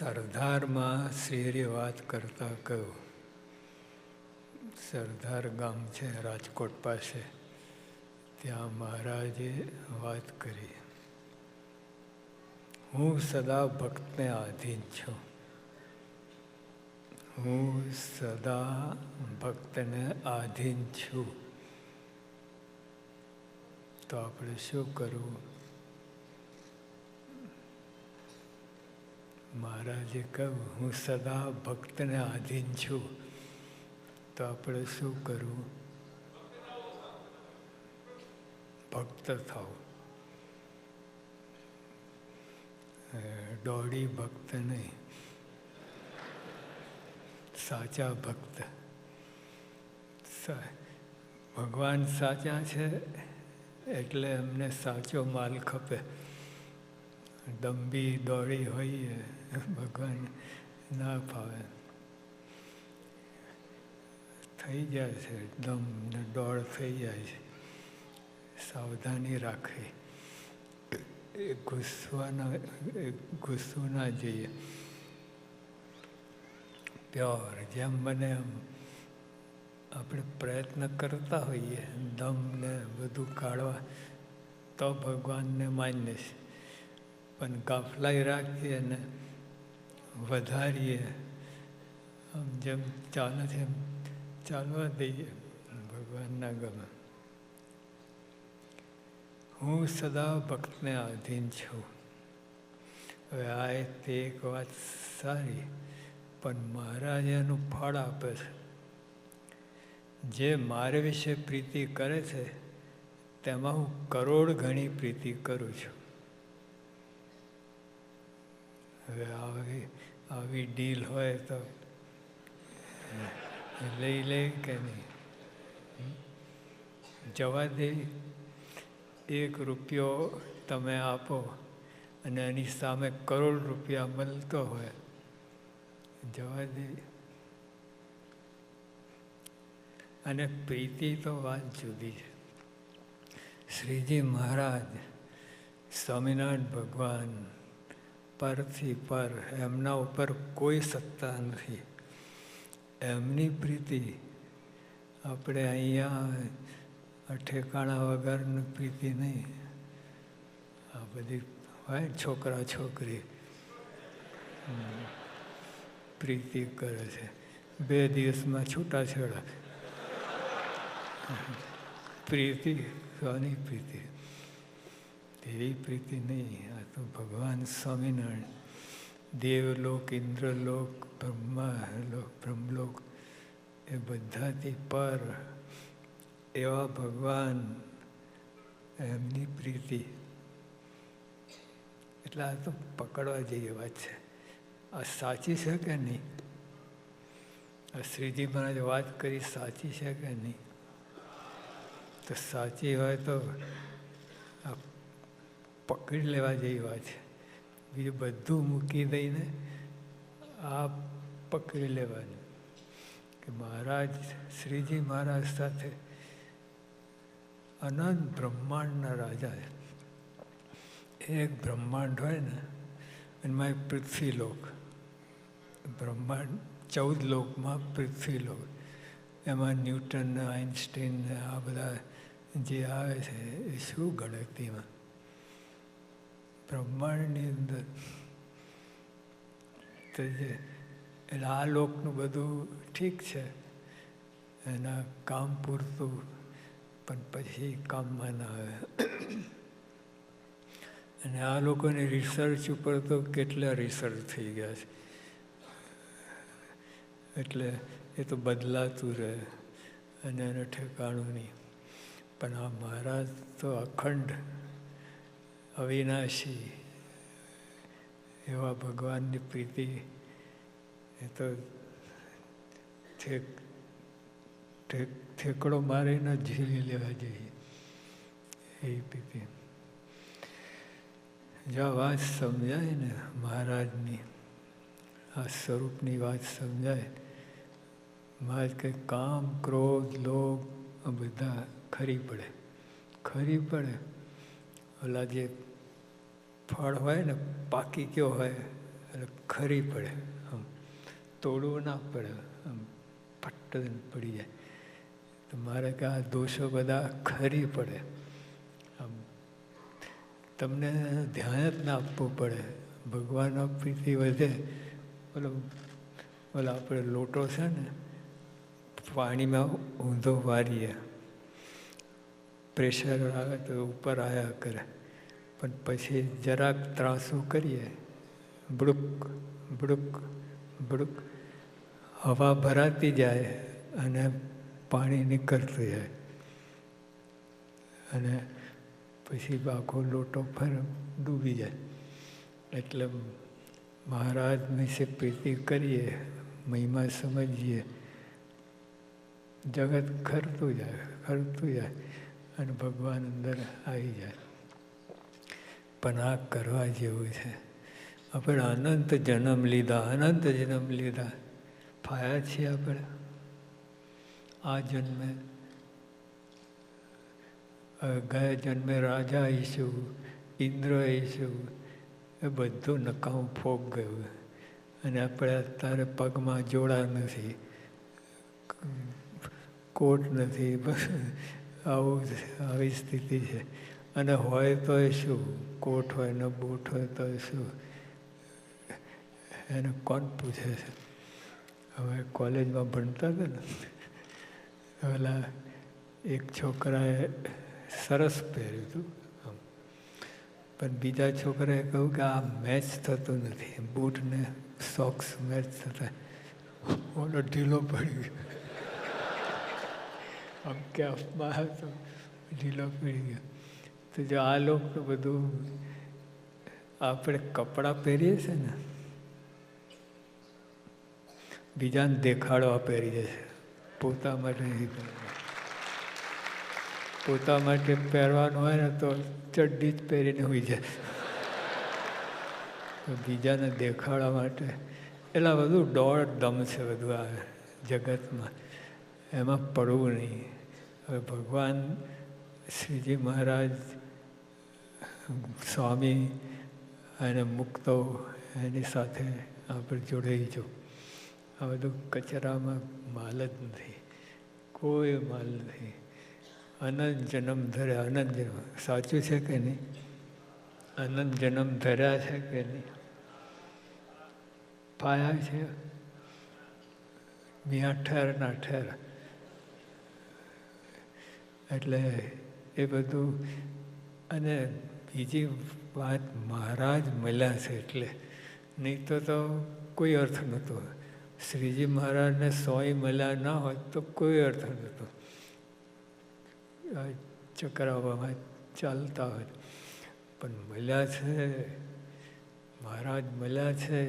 સરદારમાં શ્રીહરિ વાત કરતા કહ્યું, સરદાર ગામ છે રાજકોટ પાસે, ત્યાં મહારાજે વાત કરી, હું સદા ભક્તને આધીન છું. હું સદા ભક્તને આધીન છું. તો આપણે શું કરવું? મહારાજે કહ્યું, હું સદા ભક્તને આધીન છું. તો આપણે શું કરવું? ભક્ત થાવ. દોડી ભક્ત નહીં, સાચા ભક્ત. ભગવાન સાચા છે એટલે એમને સાચો માલ ખપે. દંભી દોડી હોઈએ ભગવાન ના ફાવે. થઈ જાય છે, દમ ને દોડ થઈ જાય છે. સાવધાની રાખવી. ગુસ્સો ના જઈએ. પ્યોર જેમ બને એમ આપણે પ્રયત્ન કરતા હોઈએ દમ ને બધું કાઢવા, તો ભગવાનને માન્ય છે. પણ ગાફલાઈ રાખીએ ને વધારીએ, આમ જેમ ચાલે છે એમ ચાલવા દઈએ, ભગવાન ના ગમે. હું સદા ભક્તને આધીન છું. હવે આ તે એક વાત સારી, પણ મહારાજ એનું ફળ આપે છે. જે મારે વિશે પ્રીતિ કરે છે તેમાં હું કરોડ ગણી પ્રીતિ કરું છું. હવે આવી ડીલ હોય તો લઈ લે કે નહીં? જવા દે. 1 રૂપિયો તમે આપો અને એની સામે કરોડ રૂપિયા મળતો હોય, જવા દે. અને પ્રીતિ તો વાત જુદી છે. શ્રીજી મહારાજ, સ્વામિનારાયણ ભગવાન પરથી પર, એમના ઉપર કોઈ સત્તા નથી. એમની પ્રીતિ આપણે અહીંયા ઠેકાણા વગરની પ્રીતિ નહીં. આ બધી હોય છોકરા છોકરી પ્રીતિ કરે છે, 2 દિવસમાં છૂટાછેડા. પ્રીતિ કોની પ્રીતિ? એવી પ્રીતિ નહીં. આ તો ભગવાન સ્વામિનારાયણ, દેવલોક, ઇન્દ્રલોક, બ્રહ્મલોક, એ બધાથી પર એવા ભગવાન, એમની પ્રીતિ. એટલે આ તો પકડવા જેવી વાત છે. આ સાચી છે કે નહીં? આ શ્રીજી મહારાજ વાત કરી સાચી છે કે નહીં? તો સાચી હોય તો આ પકડી લેવા જેવી વાત છે. બીજું બધું મૂકી દઈને આ પકડી લેવાનું કે મહારાજ, શ્રીજી મહારાજ સાથે અનંત બ્રહ્માંડના રાજા છે. એક બ્રહ્માંડ હોય ને, એમાં એક પૃથ્વીલોક. બ્રહ્માંડ 14 લોકમાં પૃથ્વીલોક. એમાં ન્યૂટન ને આઇન્સ્ટાઈન ને આ બધા જે આવે છે એ શું ગણતરીમાં? બ્રહ્માંડની અંદર. એટલે આ લોકનું બધું ઠીક છે, એના કામ પૂરતું, પણ પછી કામમાં ના આવે. અને આ લોકોની રિસર્ચ ઉપર તો કેટલા રિસર્ચ થઈ ગયા છે. એટલે એ તો બદલાતું રહે અને એને ઠેકાણું નહીં. પણ આ મહારાજ તો અખંડ, અવિનાશી એવા ભગવાનની પ્રીતિ, એ તો ઠેકડો મારીને ઝીલી લેવા જોઈએ એ પ્રીતિ. જો આ વાત સમજાય ને મહારાજની, આ સ્વરૂપની વાત સમજાય, મહારાજ કે કામ, ક્રોધ, લોભ આ બધા ખરી પડે. ખરી પડે. ઓલા જે ફળ હોય ને, પાકી ગયો હોય એટલે ખરી પડે, આમ તોડવું ના પડે, આમ ફટ પડી જાય. તો મારે કે આ દોષો બધા ખરી પડે, આમ તમને ધ્યાન જ ના આપવું પડે. ભગવાનનો પ્રીતિ વધે. ઓલો આપણે લોટો છે ને પાણીમાં ઊંધો વારીએ, પ્રેશર આવે તો ઉપર આવ્યા કરે, પણ પછી જરાક ત્રાસું કરીએ, બુડુક બુડુક બુડુક હવા ભરાતી જાય અને પાણી નીકળતું જાય, અને પછી આખો લોટો ફર ડૂબી જાય. એટલે મહારાજ વિશે પ્રીતિ કરીએ, મહિમા સમજીએ, જગત ખરતું જાય અને ભગવાન અંદર આવી જાય. પણ આ કરવા જેવું છે. આપણે અનંત જન્મ લીધા, ફાયા છીએ આપણે. આ જન્મે, ગયા જન્મે રાજા આવીશું, ઇન્દ્ર આવીશું, એ બધું નકામું ફોગ ગયું. અને આપણે અત્યારે પગમાં જોડા નથી, કોટ નથી, બસ આવી સ્થિતિ છે. અને હોય તો એ શું, કોટ હોય ને બૂટ હોય તો એ શું, એને કોણ પૂછે છે? હવે કોલેજમાં ભણતા હતા ને, ઓલા એક છોકરાએ સરસ પહેર્યું હતું, પણ બીજા છોકરાએ કહ્યું કે આ મેચ થતું નથી, બૂટ ને સોક્સ મેચ થતા. ઓલો ઢીલો પડી ગયો, આમ કેફમાં હતો, ઢીલો પડી ગયો. તો જો આ લોકો બધું આપણે કપડાં પહેરીએ છીએ ને, બીજાને દેખાડવા પહેરી જશે, પોતા માટે નહીં પહેરવા. પોતા માટે પહેરવાનું હોય ને તો ચડ્ડી જ પહેરીને હોઈ જાય, તો બીજાને દેખાડવા માટે એટલે બધું દોડ દમ છે બધું આ જગતમાં. એમાં પડવું નહીં. હવે ભગવાન શ્રીજી મહારાજ, સ્વામી અને મુક્તો, એની સાથે આપણે જોડાઈ જવું. આ બધું કચરામાં માલ જ નથી, કોઈ માલ નથી. અનંત જન્મ ધર્યા, અનંત જન્મ. સાચું છે કે નહીં? અનંત જન્મ ધર્યા છે કે નહીં? પાયા છે. મિયાં ઠેર ના ઠેર. એટલે એ બધું. અને બીજી વાત, મહારાજ મળ્યા છે એટલે, નહીં તો કોઈ અર્થ નહોતો. શ્રીજી મહારાજને 100 મળ્યા ના હોત તો કોઈ અર્થ નહોતો. ચક્રાવામાં ચાલતા હોય, પણ મળ્યા છે, મહારાજ મળ્યા છે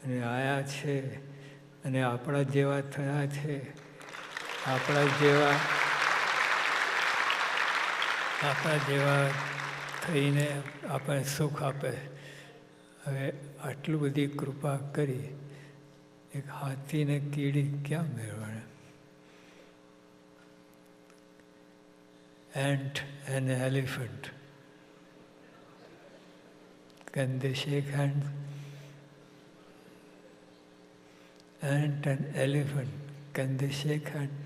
અને આયા છે, અને આપણા જેવા થયા છે. આપણા જેવા થઈને આપણને સુખ આપે. હવે આટલું બધી કૃપા કરી, એક હાથીને કીડી ક્યાં મેળવણે? Ant and elephant, can they shake hands? Ant and elephant, can they shake hands?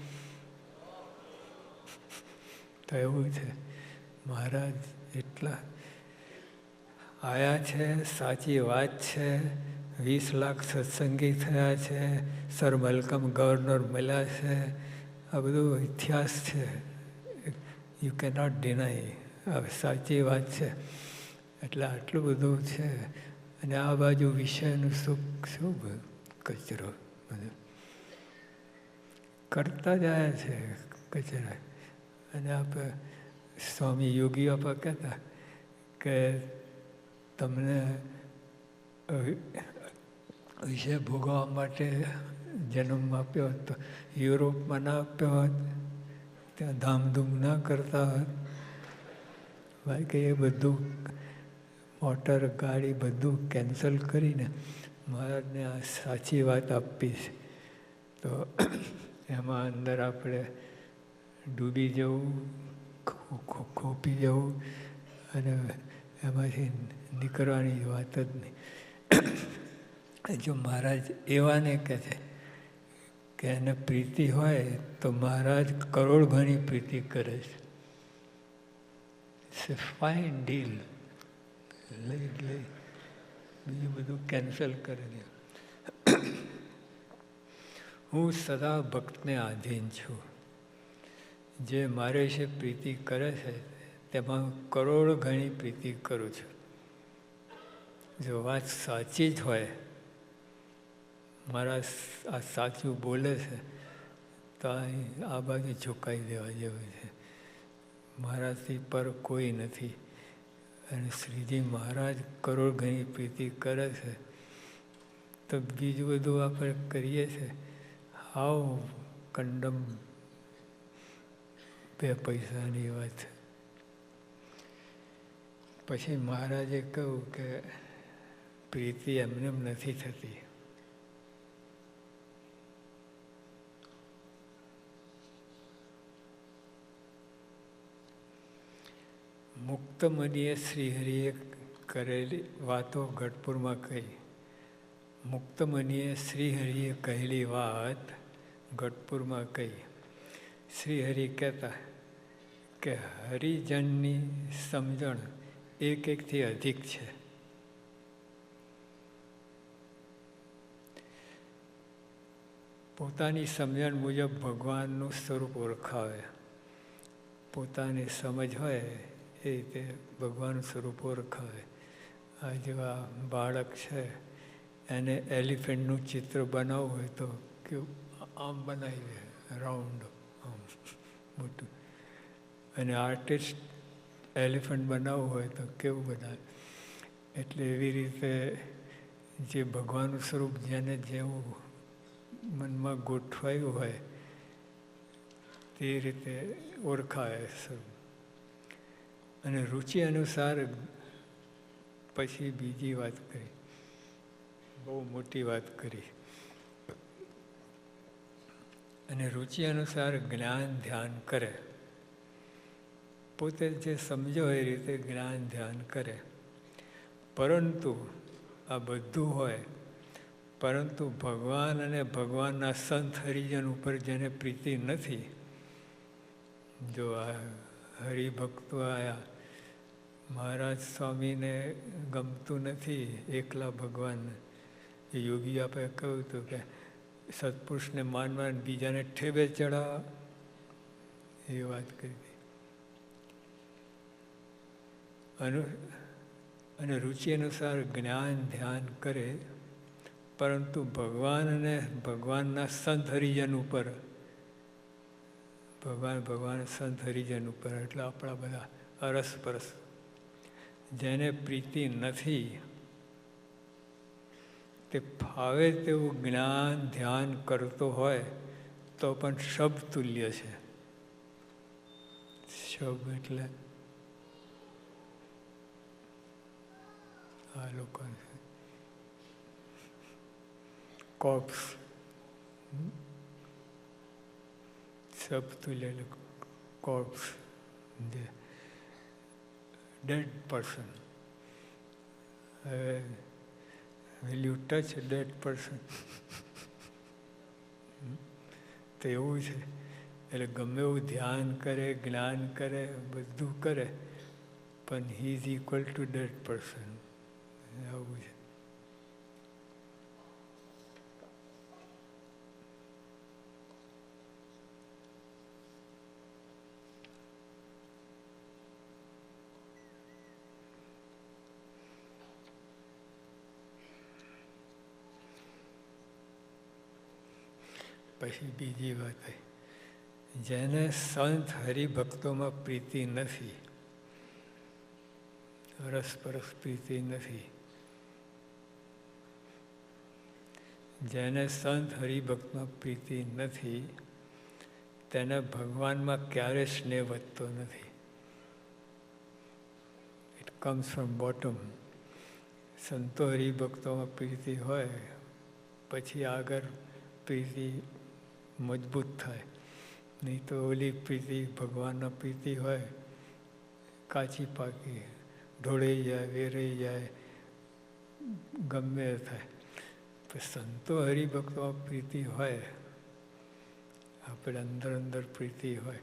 તો એવું છે. મહારાજ એટલા આયા છે, સાચી વાત છે. 20 લાખ સત્સંગી થયા છે, સર મલકમ ગવર્નર મળ્યા છે. આ બધું ઇતિહાસ છે. You cannot deny. હવે સાચી વાત છે. એટલે આટલું બધું છે. અને આ બાજુ વિષયનું સુખ, શું કચરો બધું કરતા જ આવ્યા છે કચરા. અને આપણે સ્વામી યોગી બાપા કહેતા કે તમને વિષય ભોગવવા માટે જન્મ આપ્યો હોત તો યુરોપમાં ના આપ્યો હોત, ત્યાં ધામધૂમ ના કરતા હોત. ભાઈ કે એ બધું મોટર ગાડી બધું કેન્સલ કરીને મહારાજને આ સાચી વાત આપી છે. તો એમાં અંદર આપણે ડૂબી જવું, ખોપી જવું અને એમાંથી નીકળવાની વાત જ નહીં. જો મહારાજ એવાને કહે છે કે એને પ્રીતિ હોય તો મહારાજ કરોડ ગણી પ્રીતિ કરે છે. It's a fine deal. લઈ બીજું બધું કેન્સલ કરી દે. હું સદા ભક્તને આધીન છું. જે મારે વિશે પ્રીતિ કરે છે તેમાં કરોડ ગણી પ્રીતિ કરું છું. જો વાત સાચી જ હોય, મારા આ સાચું બોલે છે તો આ બાજુ ઝુકાઈ દેવા જેવું છે. મારાથી પર કોઈ નથી. અને શ્રીજી મહારાજ કરોડ ગણી પ્રીતિ કરે છે તો બીજું બધું આપણે કરીએ છીએ હાવ કંડમ, બે પૈસાની વાત. પછી મહારાજે કહ્યું કે પ્રીતિ એમને એમ નથી થતી. મુક્ત મનીએ શ્રીહરિએ કરેલી વાતો ગઢપુરમાં કહી. મુક્ત મનીએ શ્રીહરિએ કહેલી વાત ગઢપુરમાં કહી. શ્રીહરિ કહેતા કે હરિજનની સમજણ એકથી અધિક છે. પોતાની સમજણ મુજબ ભગવાનનું સ્વરૂપ ઓળખાવે. પોતાની સમજ હોય એ રીતે ભગવાનનું સ્વરૂપ ઓળખાવે. આ જેવા બાળક છે એને એલિફન્ટનું ચિત્ર બનાવવું હોય તો કેવું આમ બનાવી દે, રાઉન્ડ આમ મોટું. અને આર્ટિસ્ટ એલિફન્ટ બનાવવું હોય તો કેવું બનાવે. એટલે એવી રીતે જે ભગવાનનું સ્વરૂપ જેને જેવું મનમાં ગોઠવાયું હોય તે રીતે ઓળખાય સ્વરૂપ. અને રુચિ અનુસાર પછી બીજી વાત કરી, બહુ મોટી વાત કરી. અને રુચિ અનુસાર જ્ઞાન ધ્યાન કરે. પોતે જે સમજો એ રીતે જ્ઞાન ધ્યાન કરે. પરંતુ આ બધું હોય, પરંતુ ભગવાન અને ભગવાનના સંત હરિજન ઉપર જેને પ્રીતિ નથી, જો આ હરિભક્તો આવ્યા, મહારાજ સ્વામીને ગમતું નથી એકલા ભગવાનને. એ યોગી આપણે કહ્યું હતું કે સત્પુરુષને માનવા બીજાને ઠેબે ચડાવવા, એ વાત કરી હતી. અને રુચિ અનુસાર જ્ઞાન ધ્યાન કરે, પરંતુ ભગવાન અને ભગવાનના સંત હરિજન ઉપર, ભગવાન સંત હરિજન ઉપર એટલે આપણા બધા અરસપરસ જેને પ્રીતિ નથી તે ફાવે તેવું જ્ઞાન ધ્યાન કરતો હોય તો પણ શબ તુલ્ય છે. શબ એટલે આ લોકો કોપ્સ, શબ તુલ્ય corpse, dead person. Will you touch a dead person? તો એવું છે. એટલે ગમે એવું ધ્યાન કરે, જ્ઞાન કરે, બધું કરે, પણ he is equal to dead person. આવું છે. પછી બીજી વાત, જેને સંત હરિભક્તોમાં પ્રીતિ નથી, રસપરસ પ્રીતિ નથી, જેને સંત હરિભક્તમાં પ્રીતિ નથી તેને ભગવાનમાં ક્યારે સ્નેહ વધતો નથી. It comes from bottom. સંતો હરિભક્તોમાં પ્રીતિ હોય પછી આગળ પ્રીતિ મજબૂત થાય. નહીં તો ઓલી પ્રીતિ ભગવાનના પ્રીતિ હોય કાચી પાકી, ઢોળાઈ જાય, વેરાઈ જાય, ગમે થાય. સંતો હરિભક્તો પ્રીતિ હોય, આપણે અંદર અંદર પ્રીતિ હોય,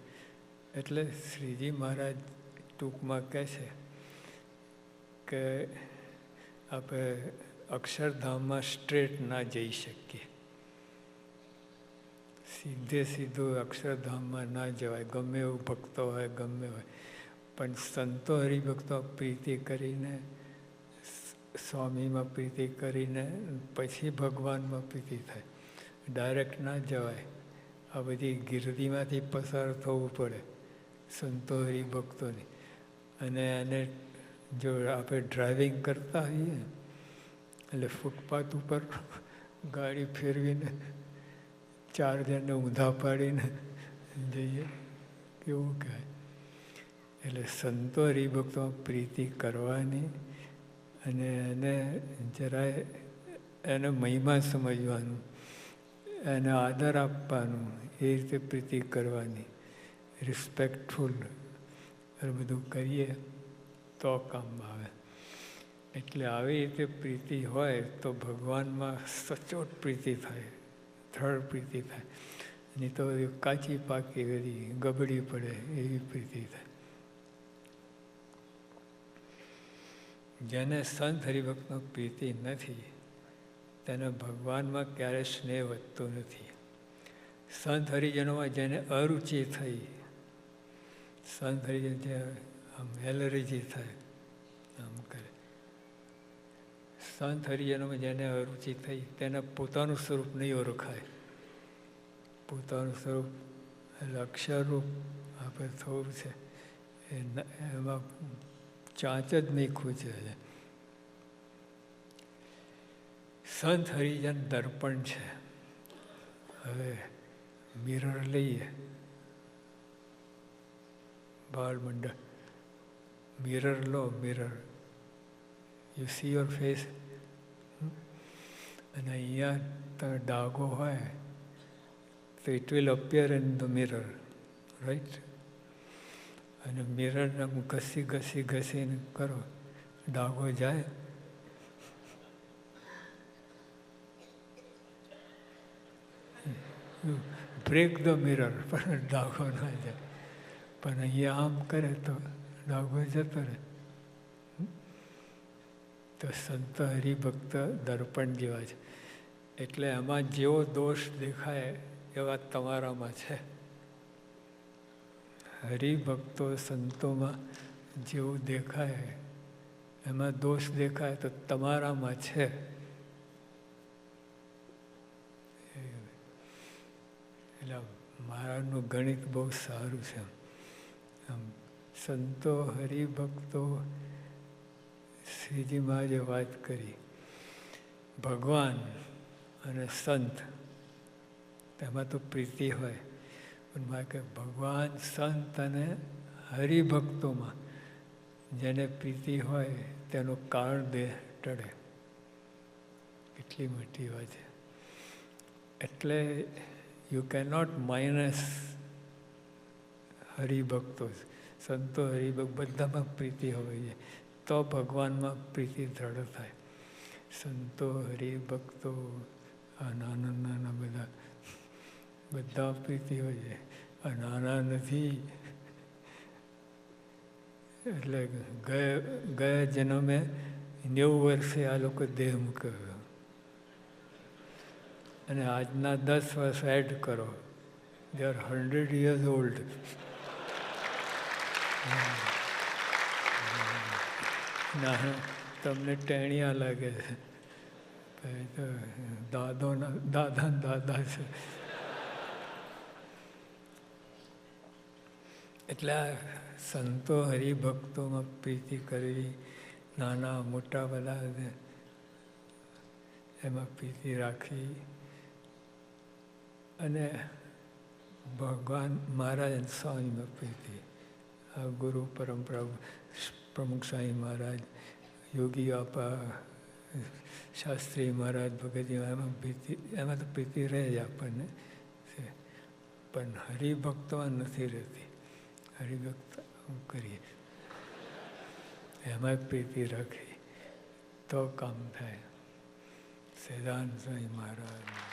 એટલે શ્રીજી મહારાજ ટૂંકમાં કહે છે કે આપણે અક્ષરધામમાં સ્ટ્રેટ ના જઈ શકીએ, સીધું અક્ષરધામમાં ના જવાય, ગમે એવું ભક્તો હોય, ગમે હોય, પણ સંતો હરિભક્તો પ્રીતિ કરીને, સ્વામીમાં પ્રીતિ કરીને પછી ભગવાનમાં પ્રીતિ થાય. ડાયરેક્ટ ના જવાય, આ બધી ગીર્દીમાંથી પસાર થવું પડે સંતો હરિભક્તોની. અને એને જો આપણે ડ્રાઇવિંગ કરતા હોઈએ એટલે ફૂટપાથ ઉપર ગાડી ફેરવીને 4 જણને ઊંધા પાડીને જઈએ, કેવું કહેવાય. એટલે સંતો હરિભક્તો પ્રીતિ કરવાની અને એને જરાય એને મહિમા સમજવાનું, એને આદર આપવાનું, એ રીતે પ્રીતિ કરવાની, રિસ્પેક્ટફુલ બધું કરીએ તો કામ આવે. એટલે આવી રીતે પ્રીતિ હોય તો ભગવાનમાં સચોટ પ્રીતિ થાય, દ્રઢ પ્રીતિ થાય. નહીં તો કાચી પાકી બધી ગબડી પડે એવી પ્રીતિ થાય. જેને સંત હરિભક્તમાં પ્રીતિ નથી તેને ભગવાનમાં ક્યારે સ્નેહ વધતો નથી. સંત હરિજનોમાં જેને અરુચિ થઈ, સંત હરિજન જે આમ એલર્જી થાય, આમ કરે, સંત હરિજનોમાં જેને અરુચિ થઈ તેને પોતાનું સ્વરૂપ નહીં ઓળખાય. પોતાનું સ્વરૂપ એટલે અક્ષરરૂપ આપણે થવું છે, એમાં ચાંચ જ નહીં ખૂચે છે. સંત હરિજન દર્પણ છે. હવે મિરર લઈએ, બાળ મંડળ, મિરર લો, mirror, you see your face, અને અહીંયા તમે ડાઘો હોય તો it will appear in the mirror, right? અને મિરરને ઘસીને કરો, ડાઘો જાય? બ્રેક ધ મિરર, પણ ડાઘો ના જાય. પણ અહીંયા આમ કરે તો ડાઘો જતો રહે. તો સંત હરિભક્ત દર્પણ જેવા છે. એટલે એમાં જેવો દોષ દેખાય એવા તમારામાં છે. હરિભક્તો સંતોમાં જેવું દેખાય, એમાં દોષ દેખાય તો તમારામાં છે. એટલે મહારાજનું ગણિત બહુ સારું છે. આમ સંતો હરિભક્તો, શ્રીજી મહારાજે વાત કરી, ભગવાન અને સંત તેમાં તો પ્રીતિ હોય, પણ મારે કે ભગવાન, સંત અને હરિભક્તોમાં જેને પ્રીતિ હોય તેનો કાળ દેહ ટળે. કેટલી મોટી વાત છે. એટલે યુ કેનોટ માઇનસ હરિભક્તો, સંતો હરિભક્ત બધામાં પ્રીતિ હોવી જોઈએ, તો ભગવાનમાં પ્રીતિ દ્રઢ થાય. સંતો હરિભક્તો આ નાના નાના બધા પ્રીતિ હોય છે. આ નાના નથી. એટલે ગયા જન્મે 90 વર્ષે આ લોકો દેહ મૂક્યો, અને આજના 10 વર્ષ એડ કરો, દે આર 100 years old. ના, તમને ટેણિયા લાગે છે, તો દાદા છે. એટલે સંતો હરિભક્તોમાં પ્રીતિ કરવી, નાના મોટા બધા એમાં પ્રીતિ રાખવી, અને ભગવાન મહારાજ સ્વામીમાં પ્રીતિ. આ ગુરુ પરંપરા, પ્રમુખ સ્વામી મહારાજ, યોગી આપા, શાસ્ત્રી મહારાજ, ભગતજી, એમાં તો પ્રીતિ રહે જ આપણને, પણ હરિભક્તોમાં નથી રહેતી. હરિભક્ત કરીએ એમાં પ્રીતિ રાખી તો કામ થાય. સહજાનંદ સ્વામી મહારાજ.